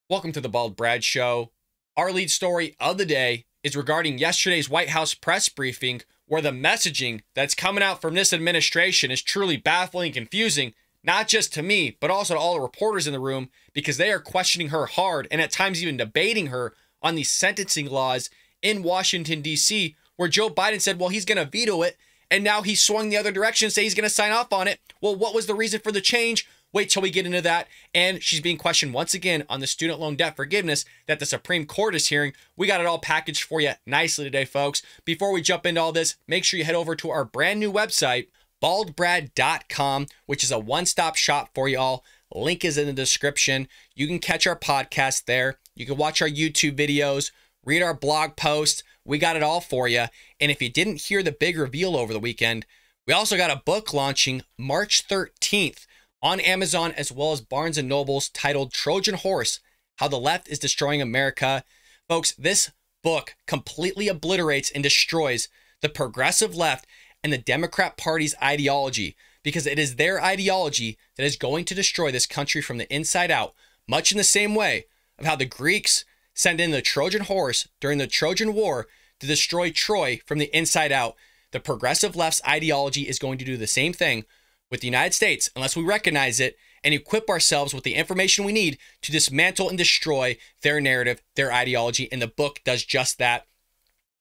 Welcome to the Bald Brad Show. Our lead story of the day is regarding yesterday's White House press briefing, where the messaging that's coming out from this administration is truly baffling and confusing, not just to me, but also to all the reporters in the room, because they are questioning her hard and at times even debating her on these sentencing laws in Washington, D.C., where Joe Biden said, well, he's going to veto it, and now he's swung the other direction, say he's going to sign off on it. Well, what was the reason for the change? Wait till we get into that. And she's being questioned once again on the student loan debt forgiveness that the Supreme Court is hearing. We got it all packaged for you nicely today, folks. Before we jump into all this, make sure you head over to our brand new website, baldbrad.com, which is a one-stop shop for y'all. Link is in the description. You can catch our podcast there. You can watch our YouTube videos, read our blog posts. We got it all for you. And if you didn't hear the big reveal over the weekend, we also got a book launching March 13th. On Amazon as well as Barnes & Noble's, titled Trojan Horse, How the Left is Destroying America. Folks, this book completely obliterates and destroys the progressive left and the Democrat Party's ideology, because it is their ideology that is going to destroy this country from the inside out, much in the same way of how the Greeks sent in the Trojan horse during the Trojan War to destroy Troy from the inside out. The progressive left's ideology is going to do the same thing with the United States, unless we recognize it and equip ourselves with the information we need to dismantle and destroy their narrative, their ideology, and the book does just that.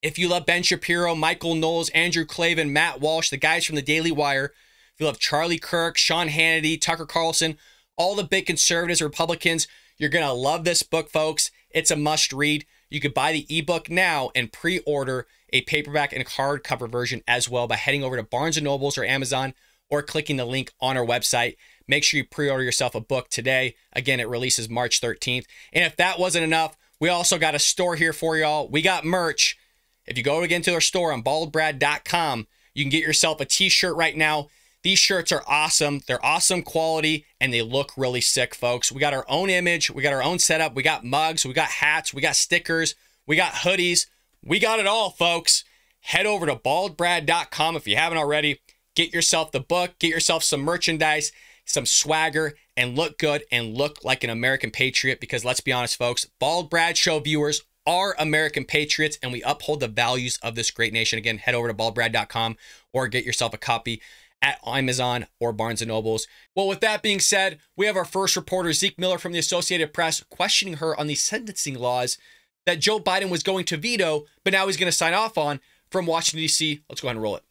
If you love Ben Shapiro, Michael Knowles, Andrew Klavan, Matt Walsh, the guys from the Daily Wire, if you love Charlie Kirk, Sean Hannity, Tucker Carlson, all the big conservatives, Republicans, you're going to love this book, folks. It's a must read. You could buy the ebook now and pre-order a paperback and hardcover version as well by heading over to Barnes & Noble's or Amazon, or clicking the link on our website. Make sure you pre-order yourself a book today. Again, it releases March 13th. And if that wasn't enough, we also got a store here for y'all. We got merch. If you go again to our store on baldbrad.com, you can get yourself a t-shirt right now. These shirts are awesome. They're awesome quality, and they look really sick, folks. We got our own image. We got our own setup. We got mugs. We got hats. We got stickers. We got hoodies. We got it all, folks. Head over to baldbrad.com if you haven't already. Get yourself the book, get yourself some merchandise, some swagger, and look good and look like an American patriot, because let's be honest, folks, Bald Brad Show viewers are American patriots, and we uphold the values of this great nation. Again, head over to baldbrad.com or get yourself a copy at Amazon or Barnes & Noble's. Well, with that being said, we have our first reporter, Zeke Miller from the Associated Press, questioning her on the sentencing laws that Joe Biden was going to veto, but now he's going to sign off on from Washington, D.C. Let's go ahead and roll it.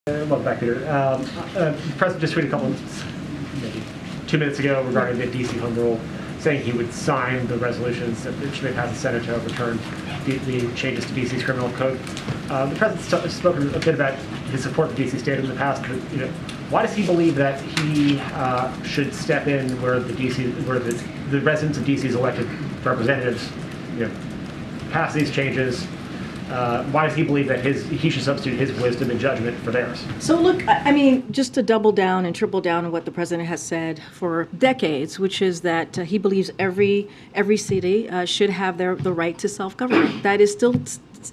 Welcome back, Peter. The President just tweeted maybe 2 minutes ago regarding the D.C. Home Rule, saying he would sign the resolutions that should be passed the Senate to overturn the changes to D.C.'s criminal code. The President spoken a bit about his support for D.C. Statehood in the past, but why does he believe that he should step in where the residents of D.C.'s elected representatives pass these changes? Why does he believe that he should substitute his wisdom and judgment for theirs? So look, I mean, just to double down and triple down on what the president has said for decades, which is that he believes every city should have the right to self-government. That is still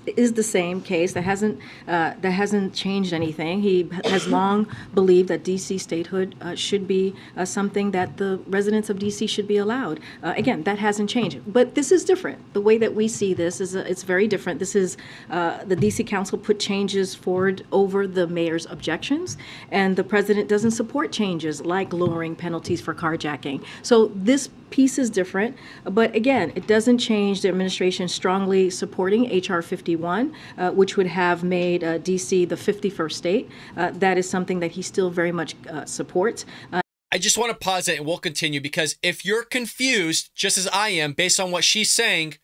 the same case. That hasn't changed anything. He has long believed that D.C. statehood should be something that the residents of D.C. should be allowed. Again, that hasn't changed. But this is different. The way that we see this is it's very different. This is the D.C. Council put changes forward over the mayor's objections, and the president doesn't support changes like lowering penalties for carjacking. So this piece is different, but again, it doesn't change the administration strongly supporting H.R. 51, which would have made D.C. the 51st state. That is something that he still very much supports. I just want to pause it and we'll continue, because if you're confused, just as I am, based on what she's saying,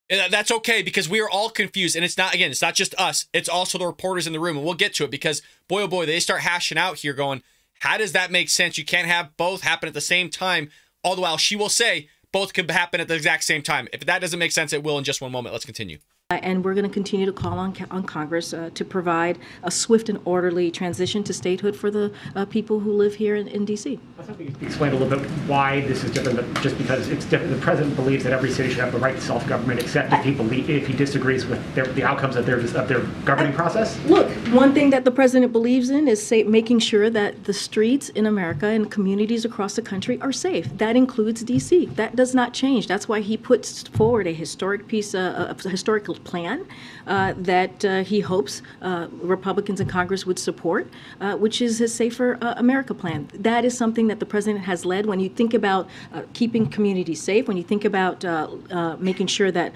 that's okay, because we are all confused. And it's not just us. It's also the reporters in the room. And we'll get to it, because boy, oh boy, they start hashing out here going, how does that make sense? You can't have both happen at the same time. All the while she will say both could happen at the exact same time. If that doesn't make sense, it will in just one moment. Let's continue. And we're going to continue to call on Congress to provide a swift and orderly transition to statehood for the people who live here in D.C. I was hoping you could explain a little bit why this is different, just because it's different. The president believes that every city should have the right to self-government, except if he disagrees with the outcomes of their governing process. Look, One thing that the president believes in is making sure that the streets in America and communities across the country are safe. That includes D.C. That does not change. That's why he puts forward a historic historical plan that he hopes Republicans in Congress would support, which is his Safer America plan. That is something that the president has led. When you think about keeping communities safe, when you think about making sure that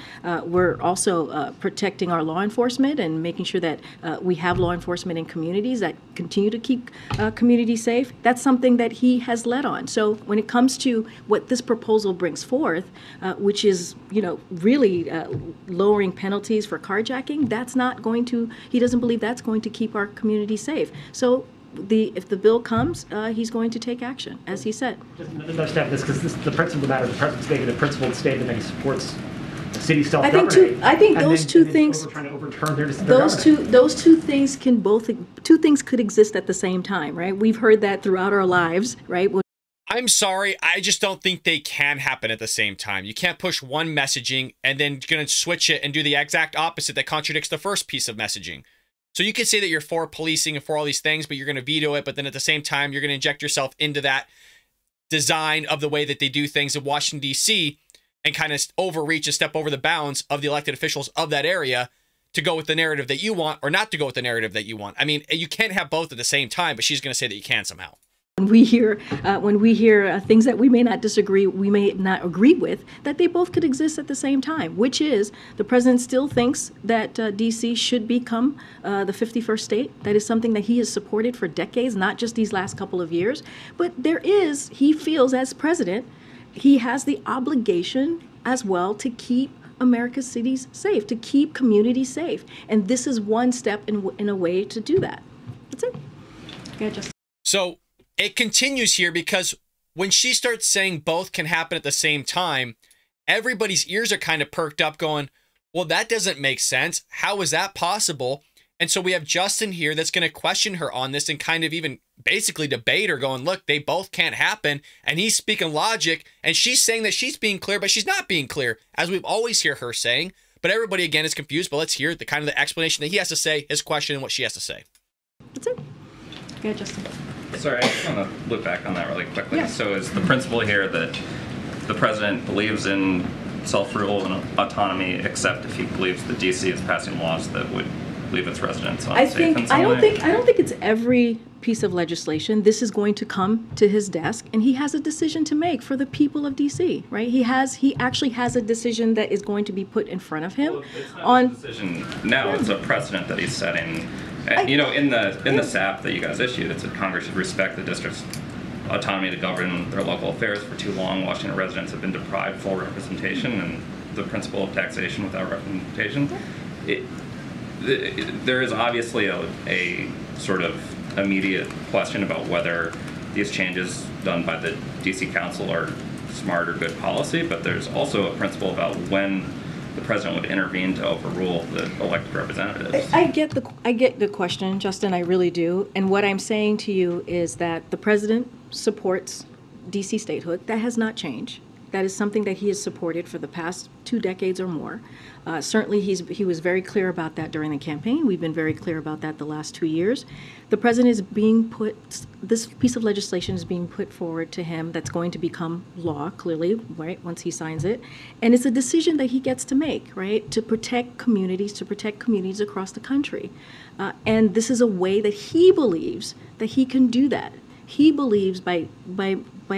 we're also protecting our law enforcement and making sure that we have law enforcement in communities that continue to keep communities safe, that's something that he has led on. So when it comes to what this proposal brings forth, which is, really lowering penalties for carjacking, that's not going to, he doesn't believe that's going to keep our community safe. So if the bill comes, he's going to take action, as he said. Just another step in this, because the principle of the matter, the president's making a principled statement that he supports city self-governing. I think those two things. Trying to overturn their those two things could exist at the same time, right? We've heard that throughout our lives, right? I'm sorry, I just don't think they can happen at the same time. You can't push one messaging and then you're going to switch it and do the exact opposite that contradicts the first piece of messaging. So you can say that you're for policing and for all these things, but you're going to veto it. But then at the same time, you're going to inject yourself into that design of the way that they do things in Washington, D.C., and kind of overreach and step over the bounds of the elected officials of that area to go with the narrative that you want or not to go with the narrative that you want. I mean, you can't have both at the same time, but she's going to say that you can somehow. When we hear things that we may not agree with, that they both could exist at the same time, which is the president still thinks that D.C. should become the 51st state. That is something that he has supported for decades, not just these last couple of years. But he feels as president, he has the obligation as well to keep America's cities safe, to keep communities safe. And this is one step in a way to do that. That's it. Okay, So it continues here because when she starts saying both can happen at the same time, everybody's ears are kind of perked up going, well, that doesn't make sense. How is that possible? And so we have Justin here that's going to question her on this and kind of even basically debate her going, look, they both can't happen. And he's speaking logic and she's saying that she's being clear, but she's not being clear, as we've always hear her saying. But everybody, again, is confused. But let's hear the kind of the explanation that he has to say, his question, and what she has to say. That's it. Go ahead, Justin. Sorry, I just want to look back on that really quickly. Yeah. So is the principle here that the president believes in self-rule and autonomy, except if he believes that D.C. is passing laws that would leave its residents unsafe in some way? I don't think it's every piece of legislation. This is going to come to his desk, and he has a decision to make for the people of D.C. Right? He actually has a decision that is going to be put in front of him. Well, it's not a decision now; it's a precedent that he's setting. And, in the SAP that you guys issued, it said Congress should respect the district's autonomy to govern their local affairs. For too long, Washington residents have been deprived full representation, and the principle of taxation without representation. There is obviously a sort of immediate question about whether these changes done by the DC Council are smart or good policy, but there's also a principle about when the president would intervene to overrule the elected representatives. I get the question, Justin, I really do. And what I'm saying to you is that the president supports DC statehood. That has not changed. That is something that he has supported for the past 2 decades or more. Certainly, he was very clear about that during the campaign. We've been very clear about that the last 2 years. The president is this piece of legislation is being put forward to him that's going to become law, clearly, right, once he signs it. And it's a decision that he gets to make, right, to protect communities across the country. And this is a way that he believes that he can do that. He believes by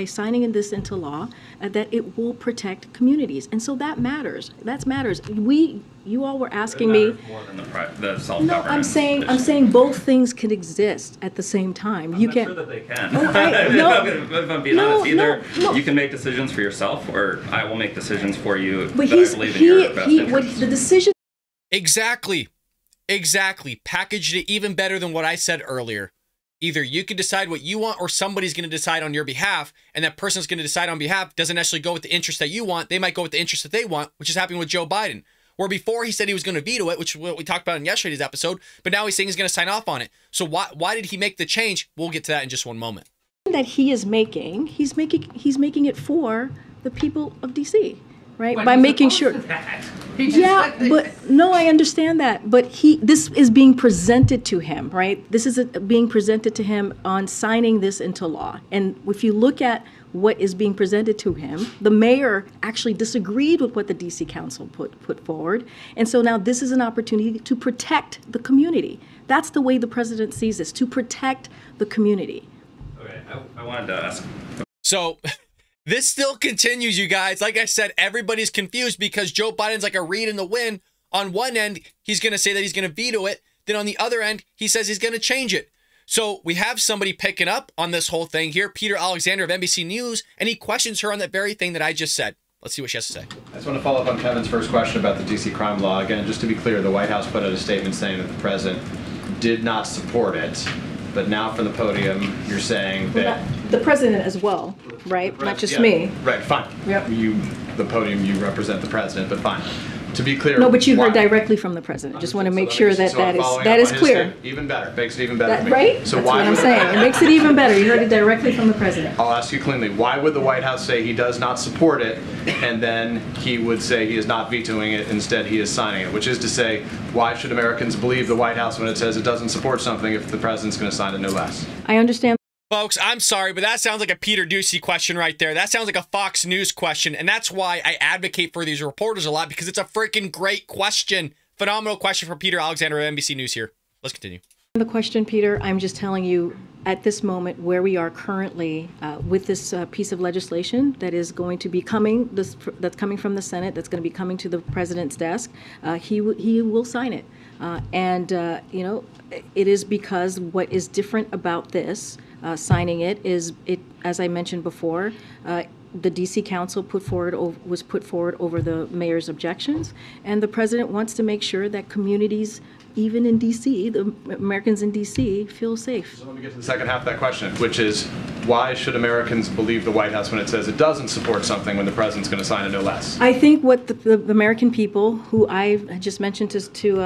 signing this into law that it will protect communities, and so that matters. That matters. You all were asking me. More than the self-governance. No, I'm saying both things can exist at the same time. I'm not sure that they can. If I'm being honest, either you can make decisions for yourself, or I will make decisions for you. But that I believe in your best interests. The decision. Exactly. Packaged it even better than what I said earlier. Either you can decide what you want or somebody's going to decide on your behalf, and that person's going to decide on behalf doesn't necessarily go with the interest that you want. They might go with the interest that they want, which is happening with Joe Biden. Where before he said he was going to veto it, which we talked about in yesterday's episode, but now he's saying he's going to sign off on it. So why did he make the change? We'll get to that in just one moment. That he is making, he's making it for the people of DC, right? By making sure. Yeah, but no, I understand that. But this is being presented to him, right? This is being presented to him on signing this into law. And if you look at what is being presented to him, the mayor actually disagreed with what the DC Council put forward. And so now this is an opportunity to protect the community. That's the way the president sees this, to protect the community. Okay, I wanted to ask. So this still continues, you guys. Like I said, everybody's confused because Joe Biden's like a reed in the wind. On one end, he's going to say that he's going to veto it. Then on the other end, he says he's going to change it. So we have somebody picking up on this whole thing here, Peter Alexander of NBC News, and he questions her on that very thing that I just said. Let's see what she has to say. I just want to follow up on Kevin's first question about the DC crime law. Again, just to be clear, the White House put out a statement saying that the president did not support it. But now from the podium, you're saying that... The president as well, right? Not just me. Right, fine. Yep. The podium, you represent the president, but fine. To be clear... No, but you heard directly from the president. Just want to make sure that that is clear. Even better. Makes it even better for me. Right? So That's why what I'm saying. It makes it even better. You heard it directly from the president. I'll ask you cleanly. Why would the White House say he does not support it, and then he would say he is not vetoing it, instead he is signing it? Which is to say, why should Americans believe the White House when it says it doesn't support something if the president's going to sign it no less? I understand. Folks, I'm sorry, but that sounds like a Peter Doocy question right there. That sounds like a Fox News question, and that's why I advocate for these reporters a lot, because it's a freaking great question. Phenomenal question from Peter Alexander of NBC News here. Let's continue. The question, Peter, I'm just telling you at this moment where we are currently with this piece of legislation that is going to be coming, that's coming from the Senate, that's going to be coming to the president's desk. He will sign it. You know, it is because what is different about this, signing it, is as I mentioned before, the DC Council was put forward over the mayor's objections, and the president wants to make sure that communities, even in DC, the Americans in DC, feel safe. So let me get to the second half of that question, which is, why should Americans believe the White House when it says it doesn't support something when the president's going to sign it no less? I think what the American people, who I just mentioned to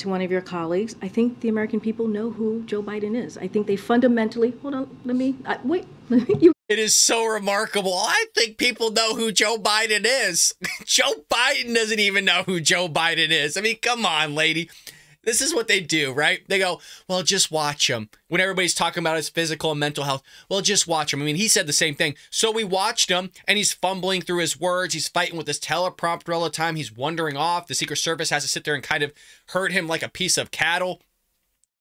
one of your colleagues, I think the American people know who Joe Biden is. I think they fundamentally, hold on, wait. It is so remarkable. I think people know who Joe Biden is. Joe Biden doesn't even know who Joe Biden is. I mean, come on, lady. This is what they do, right? They go, well, just watch him. When everybody's talking about his physical and mental health, well, just watch him. I mean, he said the same thing. So we watched him, and he's fumbling through his words. He's fighting with his teleprompter all the time. He's wandering off. The Secret Service has to sit there and kind of herd him like a piece of cattle.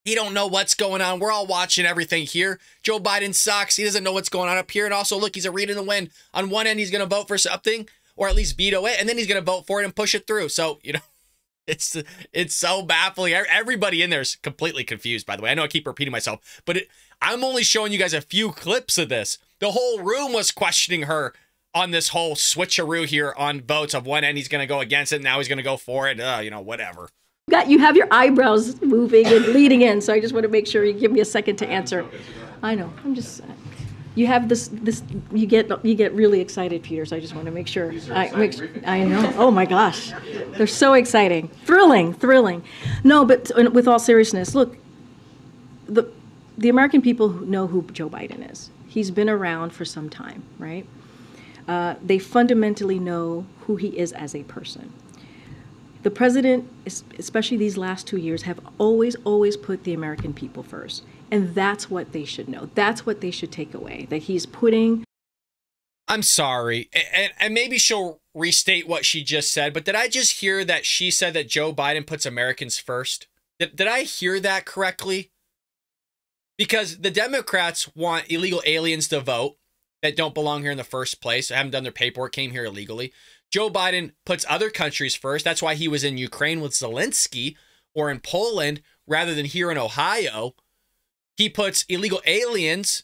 He don't know what's going on. We're all watching everything here. Joe Biden sucks. He doesn't know what's going on up here. And also, look, he's a reed in the wind. On one end, he's going to vote for something, or at least veto it, and then he's going to vote for it and push it through. So, you know, it's so baffling. Everybody in there is completely confused, by the way. I know I keep repeating myself, but I'm only showing you guys a few clips of this. The whole room was questioning her on this whole switcheroo here on votes. Of one end, he's going to go against it. Now he's going to go for it. You know, whatever. You have your eyebrows moving and leading in, so I just want to make sure you give me a second to answer. I know. I'm just. You have this. You get really excited, Peter. So I just want to make sure. I know. Oh my gosh, they're so exciting, thrilling. No, but with all seriousness, look. The American people know who Joe Biden is. He's been around for some time, right? They fundamentally know who he is as a person. The president, especially these last 2 years, have always put the American people first. And that's what they should know. That's what they should take away, that he's putting... I'm sorry, and maybe she'll restate what she just said, but did I just hear that she said that Joe Biden puts Americans first? Did I hear that correctly? Because the Democrats want illegal aliens to vote that don't belong here in the first place, haven't done their paperwork, came here illegally. Joe Biden puts other countries first. That's why he was in Ukraine with Zelensky, or in Poland rather than here in Ohio. He puts illegal aliens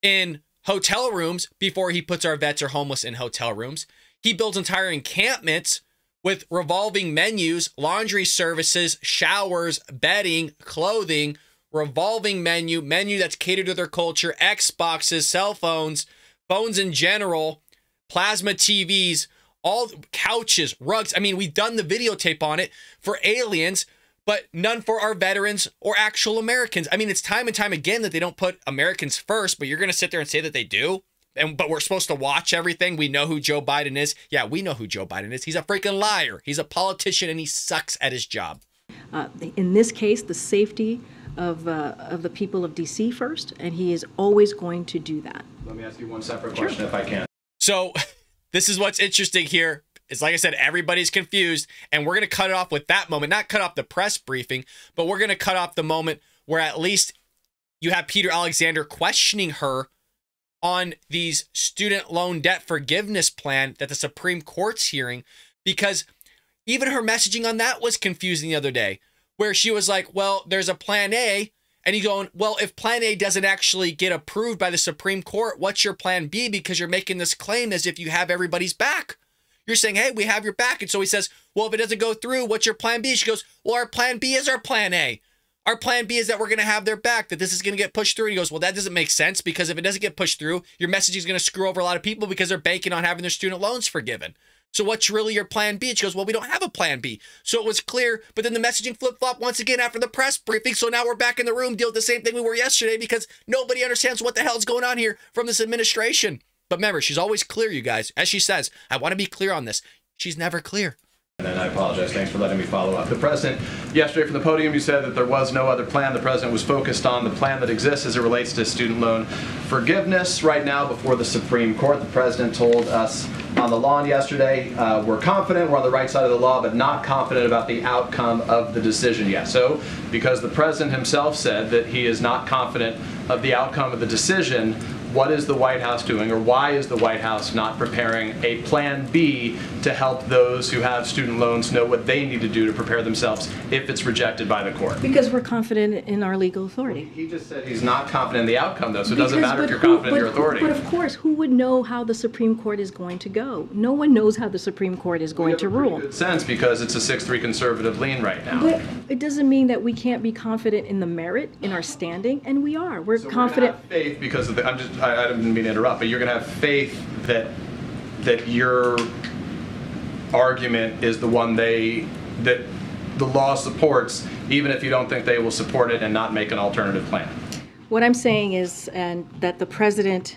in hotel rooms before he puts our vets or homeless in hotel rooms. He builds entire encampments with revolving menus, laundry services, showers, bedding, clothing, revolving menu that's catered to their culture, Xboxes, cell phones, phones in general, plasma TVs, all couches, rugs. I mean, we've done the videotape on it for aliens, but none for our veterans or actual Americans. I mean, it's time and time again that they don't put Americans first, but you're going to sit there and say that they do? but we're supposed to watch everything. We know who Joe Biden is. Yeah, we know who Joe Biden is. He's a freaking liar. He's a politician, and he sucks at his job. In this case, the safety of the people of D.C. first, and he is always going to do that. Let me ask you one separate question, if I can. So this is what's interesting here. It's like I said, everybody's confused, and we're going to cut it off with that moment. Not cut off the press briefing, but we're going to cut off the moment where at least you have Peter Alexander questioning her on these student loan debt forgiveness plan that the Supreme Court's hearing, because even her messaging on that was confusing the other day, where she was like, well, there's a plan A, and he's going, well, if plan A doesn't actually get approved by the Supreme Court, what's your plan B? Because you're making this claim as if you have everybody's back. You're saying, hey, we have your back. And so he says, well, if it doesn't go through, what's your plan B? She goes, well, our plan B is our plan A. Our plan B is that we're going to have their back, that this is going to get pushed through. And he goes, well, that doesn't make sense, because if it doesn't get pushed through, your message is going to screw over a lot of people because they're banking on having their student loans forgiven. So what's really your plan B? And she goes, well, we don't have a plan B. So it was clear, but then the messaging flip-flopped once again after the press briefing. So now we're back in the room, deal with the same thing we were yesterday, because nobody understands what the hell is going on here from this administration. But remember, she's always clear, you guys. As she says, I want to be clear on this. She's never clear. And I apologize. Thanks for letting me follow up. The president, yesterday from the podium, you said that there was no other plan. The president was focused on the plan that exists as it relates to student loan forgiveness. Right now, before the Supreme Court, the president told us on the lawn yesterday, we're confident we're on the right side of the law, but not confident about the outcome of the decision yet. So, because the president himself said that he is not confident of the outcome of the decision, what is the White House doing, or why is the White House not preparing a plan B to help those who have student loans know what they need to do to prepare themselves if it's rejected by the court? Because we're confident in our legal authority. He just said he's not confident in the outcome, though, so it doesn't matter if you're confident in your authority. But of course, who would know how the Supreme Court is going to go? No one knows how the Supreme Court is going to rule. Good sense, because it's a 6-3 conservative lean right now. But it doesn't mean that we can't be confident in the merit, in our standing, and we are. We're so confident. We're gonna have faith because of the, I didn't mean to interrupt, but you're going to have faith that your argument is the one that the law supports, even if you don't think they will support it and not make an alternative plan. What I'm saying is, and that the president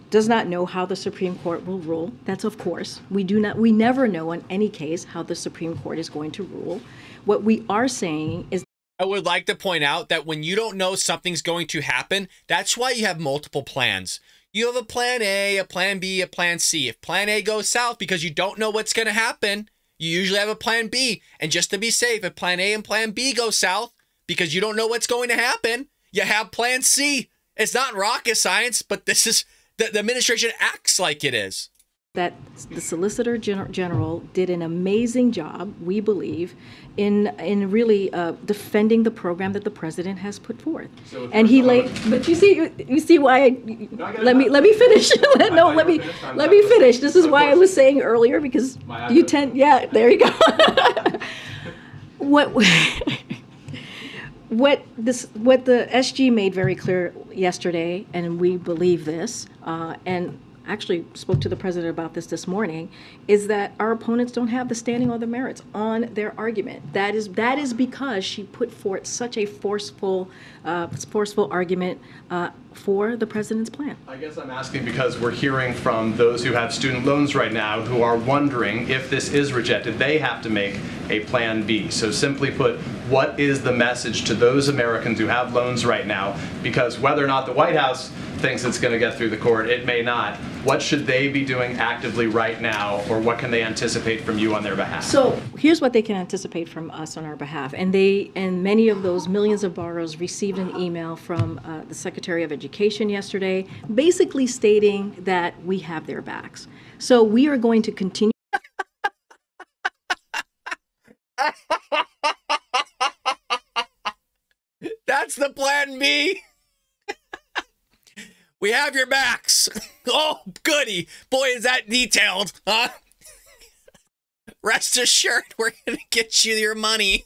does not know how the Supreme Court will rule. That's of course. We never know in any case how the Supreme Court is going to rule. What we are saying is, I would like to point out that when you don't know something's going to happen, that's why you have multiple plans. You have a plan A, a plan B, a plan C. If plan A goes south because you don't know what's going to happen, you usually have a plan B. And just to be safe, if plan A and plan B go south because you don't know what's going to happen, you have plan C. It's not rocket science, but this is the administration acts like it is. that the Solicitor General did an amazing job, we believe, in really defending the program that the president has put forth. So and he laid, but you see why let me finish. No, let me finish. This is why I was saying earlier, because you tend, yeah, there you go. What the SG made very clear yesterday, and we believe this, and actually spoke to the president about this morning, is that our opponents don't have the standing or the merits on their argument. That is because she put forth such a forceful argument for the president's plan. I guess I'm asking because we're hearing from those who have student loans right now who are wondering if this is rejected, they have to make a plan B. So simply put, what is the message to those Americans who have loans right now? Because whether or not the White House thinks it's going to get through the court, it may not. What should they be doing actively right now, or what can they anticipate from you on their behalf? So here's what they can anticipate from us on our behalf. And many of those millions of borrowers received an email from the Secretary of Education yesterday, basically stating that we have their backs. So we are going to continue. That's the plan B. We have your backs. Oh, goody. Boy, is that detailed, huh? Rest assured, we're going to get you your money.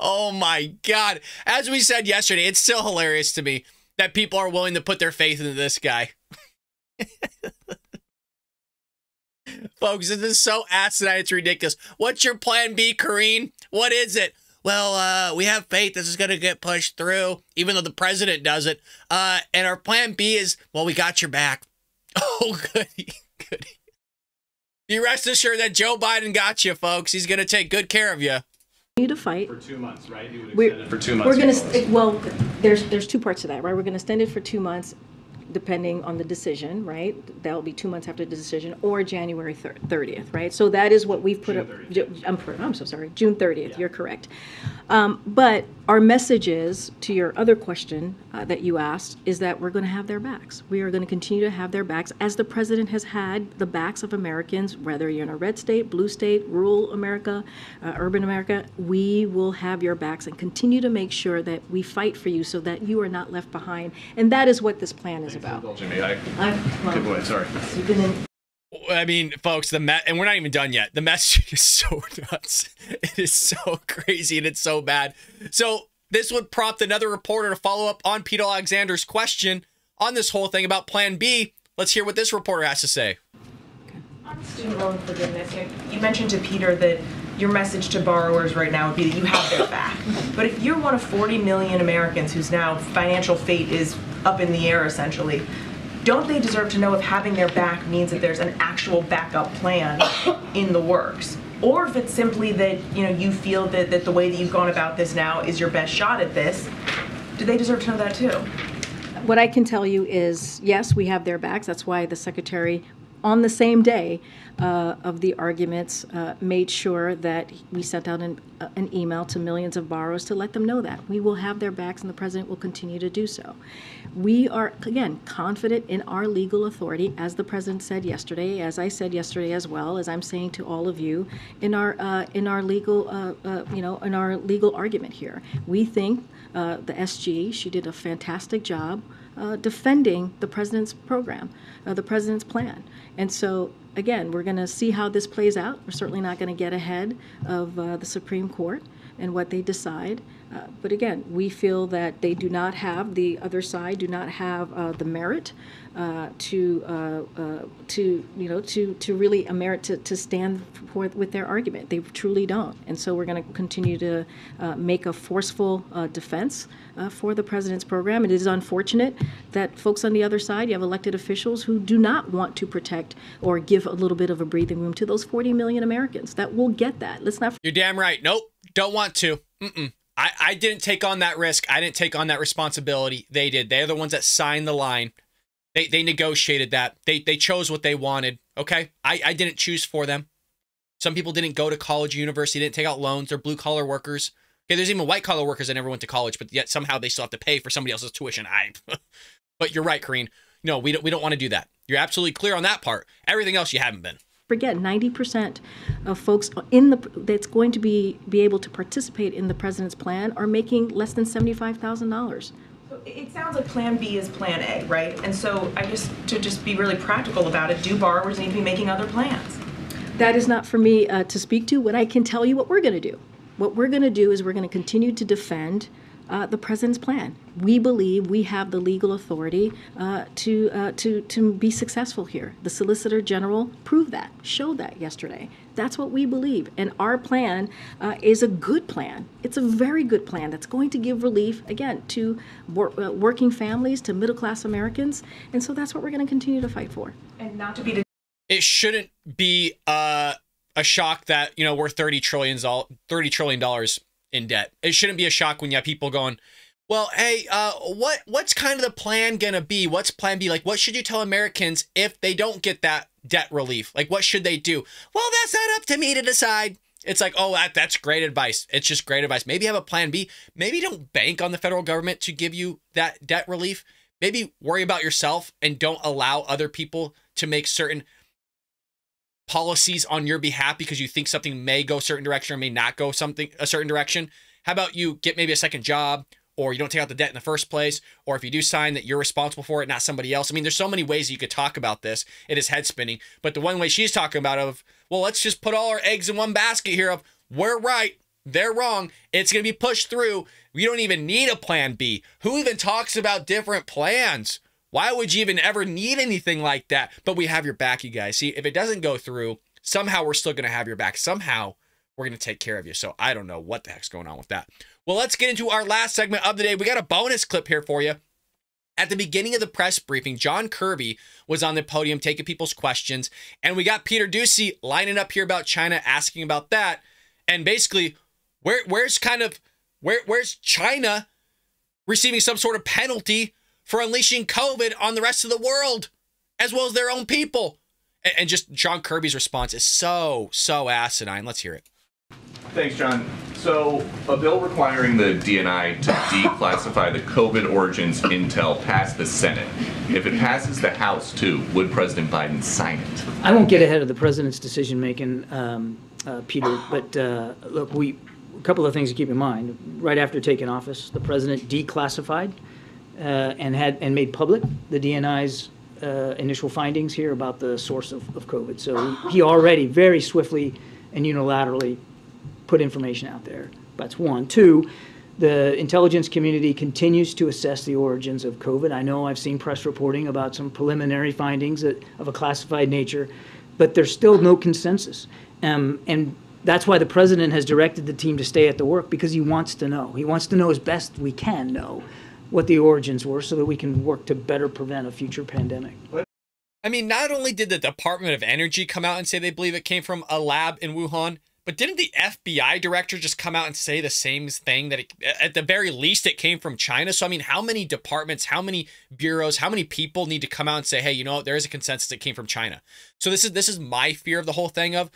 Oh, my God. As we said yesterday, it's still hilarious to me that people are willing to put their faith into this guy. Folks, this is so asinine, it's ridiculous. What's your plan B, Karine? What is it? well, we have faith this is going to get pushed through, even though the president doesn't. And our plan B is, well, we got your back. Oh, goody, goody. Be rest assured that Joe Biden got you, folks. He's going to take good care of you. To fight For 2 months, right? You would extend it for 2 months. We're going to, well, there's two parts to that, right? We're going to extend it for 2 months, depending on the decision, right? That'll be 2 months after the decision, or January 30th, right? So that is what we've put up. I'm so sorry, June 30th, you're correct. But our message is, to your other question that you asked, is that we're going to have their backs. We are going to continue to have their backs, as the president has had the backs of Americans, whether you're in a red state, blue state, rural America, urban America. We will have your backs and continue to make sure that we fight for you so that you are not left behind. And that is what this plan is about. Good boy, sorry. You've been in. I mean, folks, and we're not even done yet. The message is so nuts. It is so crazy and it's so bad. So this would prompt another reporter to follow up on Pete Alexander's question on this whole thing about Plan B. Let's hear what this reporter has to say. On student loan forgiveness, you mentioned to Peter that your message to borrowers right now would be that you have their back. But if you're one of 40 million Americans whose now financial fate is up in the air, essentially, don't they deserve to know if having their back means that there's an actual backup plan in the works? Or if it's simply that you feel that the way that you've gone about this now is your best shot at this, do they deserve to know that too? What I can tell you is, yes, we have their backs. That's why the secretary, on the same day of the arguments, made sure that we sent out an email to millions of borrowers to let them know that. We will have their backs and the president will continue to do so. We are, again, confident in our legal authority, as the president said yesterday, as I said yesterday as well, as I'm saying to all of you, in our legal, in our legal argument here. We think the SG, she did a fantastic job defending the president's program, the president's plan. And so, again, we're going to see how this plays out. We're certainly not going to get ahead of the Supreme Court and what they decide. But again, we feel that they do not have, the other side do not have the merit to really a merit to stand forth with their argument. They truly don't. And so we're going to continue to make a forceful defense for the president's program. It is unfortunate that folks on the other side, you have elected officials who do not want to protect or give a little bit of a breathing room to those 40 million Americans that will get that. Let's not. You're damn right. Nope. Don't want to. I didn't take on that risk. I didn't take on that responsibility. They did. They're the ones that signed the line. They negotiated that. They chose what they wanted. Okay? I didn't choose for them. Some people didn't go to college or university, didn't take out loans. They're blue-collar workers. Okay, there's even white-collar workers that never went to college, but yet somehow they still have to pay for somebody else's tuition. But you're right, Karine. No, we don't want to do that. You're absolutely clear on that part. Everything else you haven't been. Forget 90% of folks that's going to be able to participate in the president's plan are making less than $75,000. It sounds like Plan B is Plan A, right? And so I guess to just be really practical about it, do borrowers need to be making other plans? That is not for me to speak to. What I can tell you what we're going to do. What we're going to do is we're going to continue to defend the president's plan. We believe we have the legal authority to be successful here. The Solicitor General proved that, showed that yesterday. That's what we believe. And our plan is a good plan. It's a very good plan that's going to give relief, again, to working families, to middle-class Americans. And so that's what we're going to continue to fight for. And not to be... It shouldn't be a shock that, we're $30 trillion in debt. It shouldn't be a shock when you have people going, well, hey, what's kind of the plan gonna be? What's Plan B? Like, what should you tell Americans if they don't get that debt relief? Like, what should they do? Well, that's not up to me to decide. It's like, oh, that's great advice. It's just great advice. Maybe have a Plan B. Maybe don't bank on the federal government to give you that debt relief. Maybe worry about yourself and don't allow other people to make certain policies on your behalf because you think something may go a certain direction or may not go a certain direction. How about you get maybe a second job, or you don't take out the debt in the first place, or if you do sign that you're responsible for it, not somebody else. I mean, there's so many ways you could talk about this. It is head spinning. But the one way she's talking about well, let's just put all our eggs in one basket here of we're right, they're wrong. It's going to be pushed through. We don't even need a Plan B. Who even talks about different plans? Why would you even ever need anything like that? But we have your back, you guys. See, if it doesn't go through, somehow we're still going to have your back. Somehow we're going to take care of you. So I don't know what the heck's going on with that. Well, let's get into our last segment of the day. We got a bonus clip here for you. At the beginning of the press briefing, John Kirby was on the podium taking people's questions, and we got Peter Doocy lining up here about China, asking about that. And basically, where's China receiving some sort of penalty for unleashing COVID on the rest of the world, as well as their own people? And just John Kirby's response is so asinine. Let's hear it. Thanks, John. So, a bill requiring the D-N.Y. to declassify the COVID origins intel passed the Senate. If it passes the House, too, would President Biden sign it? I won't get ahead of the president's decision-making, Peter, but look, a couple of things to keep in mind. Right after taking office, the president declassified and made public the D-N.Y.'s initial findings here about the source of COVID. So he already very swiftly and unilaterally put information out there. That's one. Two, the intelligence community continues to assess the origins of COVID. I know I've seen press reporting about some preliminary findings of a classified nature, but there's still no consensus. And that's why the president has directed the team to stay at the work, because he wants to know. He wants to know as best we can know what the origins were so that we can work to better prevent a future pandemic. I mean, not only did the Department of Energy come out and say they believe it came from a lab in Wuhan, but didn't the FBI director just come out and say the same thing, that at the very least it came from China? So, I mean, how many departments, how many bureaus, how many people need to come out and say, hey, you know what, there is a consensus it came from China? So this is my fear of the whole thing of,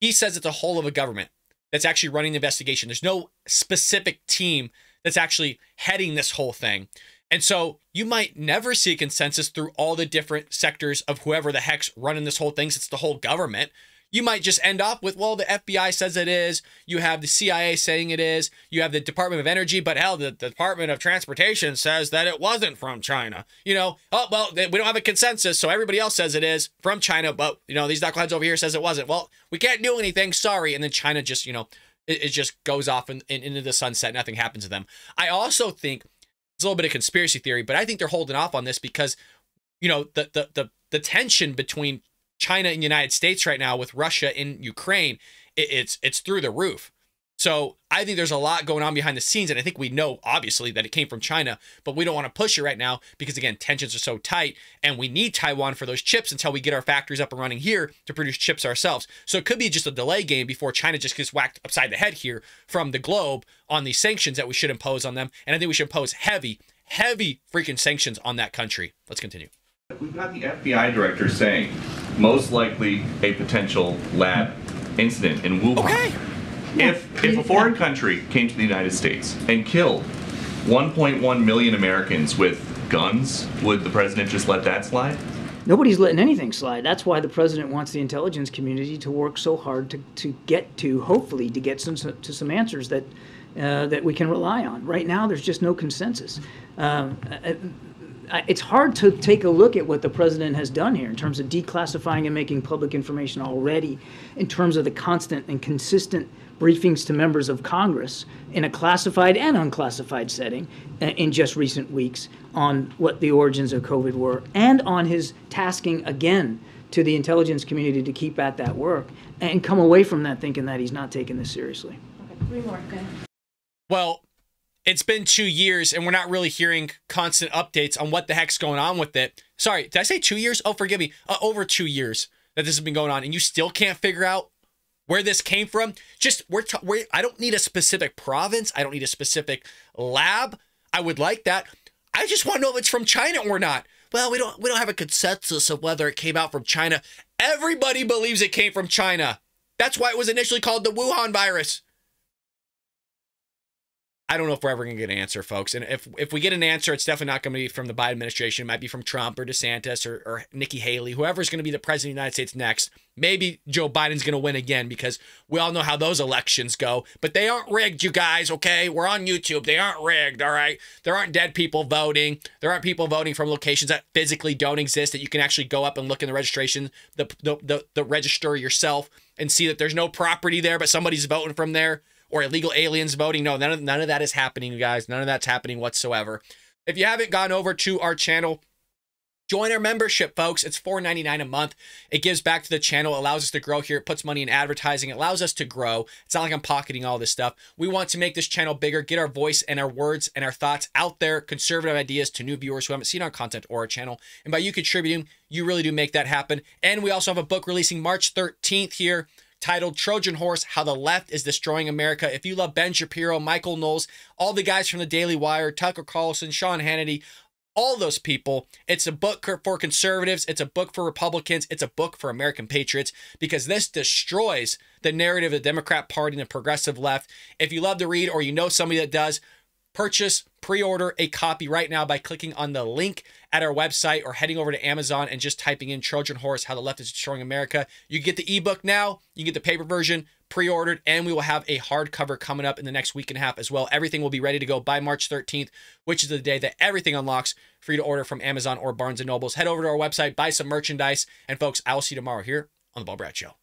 he says it's a whole of a government that's actually running the investigation. There's no specific team that's actually heading this whole thing. And so you might never see a consensus through all the different sectors of whoever the heck's running this whole thing, since it's the whole government. You might just end up with, well, the FBI says it is. You have the CIA saying it is. You have the Department of Energy, but hell, the Department of Transportation says that it wasn't from China. You know, oh, well, we don't have a consensus, so everybody else says it is from China, but, you know, these knuckleheads over here says it wasn't. Well, we can't do anything, sorry. And then China just, you know, it just goes off into the sunset. Nothing happens to them. I also think it's a little bit of conspiracy theory, but I think they're holding off on this because, you know, the tension between China and the United States right now with Russia in Ukraine, it's through the roof. So I think there's a lot going on behind the scenes, and I think we know, obviously, that it came from China, but we don't want to push it right now because, again, tensions are so tight, and we need Taiwan for those chips until we get our factories up and running here to produce chips ourselves. So it could be just a delay game before China just gets whacked upside the head here from the globe on these sanctions that we should impose on them, and I think we should impose heavy freaking sanctions on that country. Let's continue. We've got the FBI director saying most likely a potential lab incident in Wuhan. Okay. If a foreign country came to the United States and killed 1.1 million Americans with guns, would the president just let that slide? Nobody's letting anything slide. That's why the president wants the intelligence community to work so hard to hopefully get some answers that that we can rely on. Right now, there's just no consensus. It's hard to take a look at what the president has done here in terms of declassifying and making public information already, in terms of the constant and consistent briefings to members of Congress in a classified and unclassified setting in just recent weeks on what the origins of COVID were, and on his tasking again to the intelligence community to keep at that work and come away from that thinking that he's not taking this seriously. Okay, 3 more. Okay. Well, it's been 2 years, and we're not really hearing constant updates on what the heck's going on with it. Sorry, did I say 2 years? Oh, forgive me. Over 2 years that this has been going on, and you still can't figure out where this came from. Just, I don't need a specific province. I don't need a specific lab. I would like that. I just want to know if it's from China or not. Well, we don't have a consensus of whether it came out from China. Everybody believes it came from China. That's why it was initially called the Wuhan virus. I don't know if we're ever going to get an answer, folks. And if we get an answer, it's definitely not going to be from the Biden administration. It might be from Trump or DeSantis or Nikki Haley, whoever's going to be the president of the United States next. Maybe Joe Biden's going to win again, because we all know how those elections go. But they aren't rigged, you guys, okay? We're on YouTube. They aren't rigged, all right? There aren't dead people voting. There aren't people voting from locations that physically don't exist, that you can actually go up and look in the registration, the register yourself, and see that there's no property there, but somebody's voting from there. Or illegal aliens voting. No, none of that is happening, you guys. None of that's happening whatsoever. If you haven't gone over to our channel, Join our membership, folks. It's $4.99 a month. It gives back to the channel, allows us to grow here. It puts money in advertising. It allows us to grow. It's not like I'm pocketing all this stuff. We want to make this channel bigger, get our voice and our words and our thoughts out there, conservative ideas to new viewers who haven't seen our content or our channel. And by you contributing, you really do make that happen. And we also have a book releasing March 13th here, titled Trojan Horse, How the Left is Destroying America. If you love Ben Shapiro, Michael Knowles, all the guys from the Daily Wire, Tucker Carlson, Sean Hannity, all those people, it's a book for conservatives, it's a book for Republicans, it's a book for American patriots, because this destroys the narrative of the Democrat Party and the progressive left. If you love to read or you know somebody that does, purchase, pre-order a copy right now by clicking on the link at our website or heading over to Amazon and just typing in Trojan Horse, How the Left is Destroying America. You get the ebook now, you get the paper version pre-ordered, and we will have a hardcover coming up in the next week and a half as well. Everything will be ready to go by March 13th, which is the day that everything unlocks for you to order from Amazon or Barnes & Nobles. Head over to our website, buy some merchandise, and folks, I will see you tomorrow here on The Bo Brad Show.